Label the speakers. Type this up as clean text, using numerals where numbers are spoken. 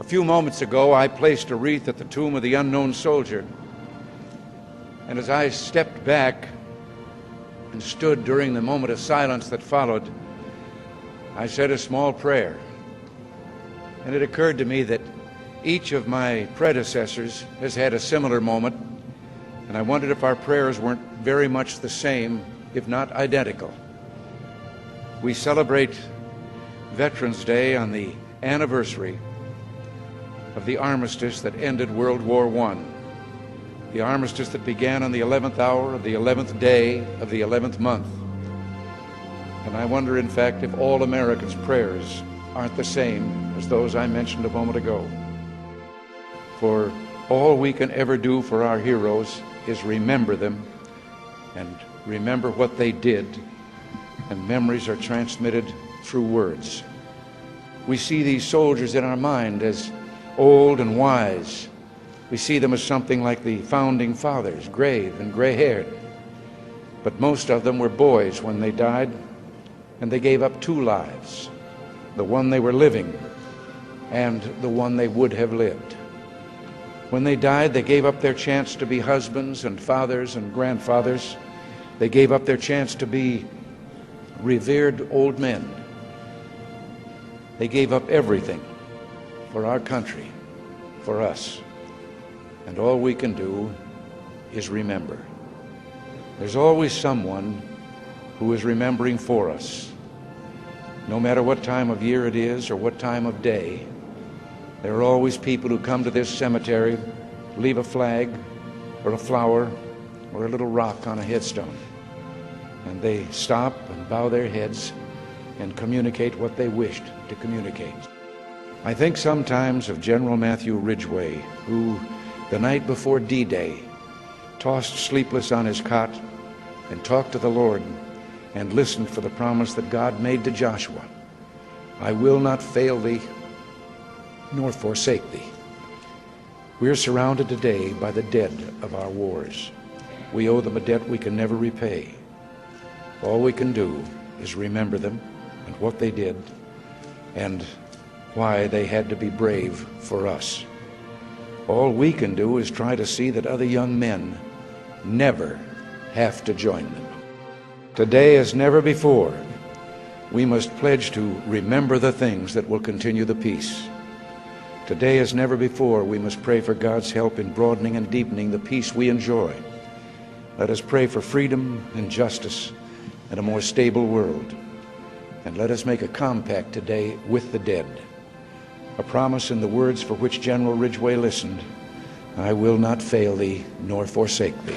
Speaker 1: few moments ago, I placed a wreath at the tomb of the unknown soldier. And as I stepped back and stood during the moment of silence that followed, I said a small prayer. And it occurred to me that each of my predecessors has had a similar moment, and I wondered if our prayers weren't very much the same, if not identical. We celebrate Veterans Day on the anniversary of the armistice that ended World War I, the armistice that began on the 11th hour of the 11th day of the 11th month. And I wonder, in fact, if all Americans' prayers aren't the same as those I mentioned a moment ago. For all we can ever do for our heroes is remember them and remember what they did, and memories are transmitted through words. We see these soldiers in our mind as old and wise. We see them as something like the founding fathers, grave and gray-haired. But most of them were boys when they died, and they gave up two lives, the one they were living and the one they would have lived. When they died, they gave up their chance to be husbands and fathers and grandfathers. They gave up their chance to be revered old men. They gave up everything for our country, for us. And all we can do is remember. There's always someone who is remembering for us. No matter what time of year it is or what time of day, there are always people who come to this cemetery, leave a flag or a flower or a little rock on a headstone, and they stop and bow their heads and communicate what they wished to communicate. I think sometimes of General Matthew Ridgway, who, the night before D-Day, tossed sleepless on his cot and talked to the Lord and listened for the promise that God made to Joshua, "I will not fail thee, nor forsake thee." We are surrounded today by the dead of our wars. We owe them a debt we can never repay. All we can do is remember them and what they did and why they had to be brave for us. All we can do is try to see that other young men never have to join them. Today, as never before, we must pledge to remember the things that will continue the peace. Today, as never before, we must pray for God's help in broadening and deepening the peace we enjoy. Let us pray for freedom and justice and a more stable world. And let us make a compact today with the dead, a promise in the words for which General Ridgway listened: "I will not fail thee nor forsake thee."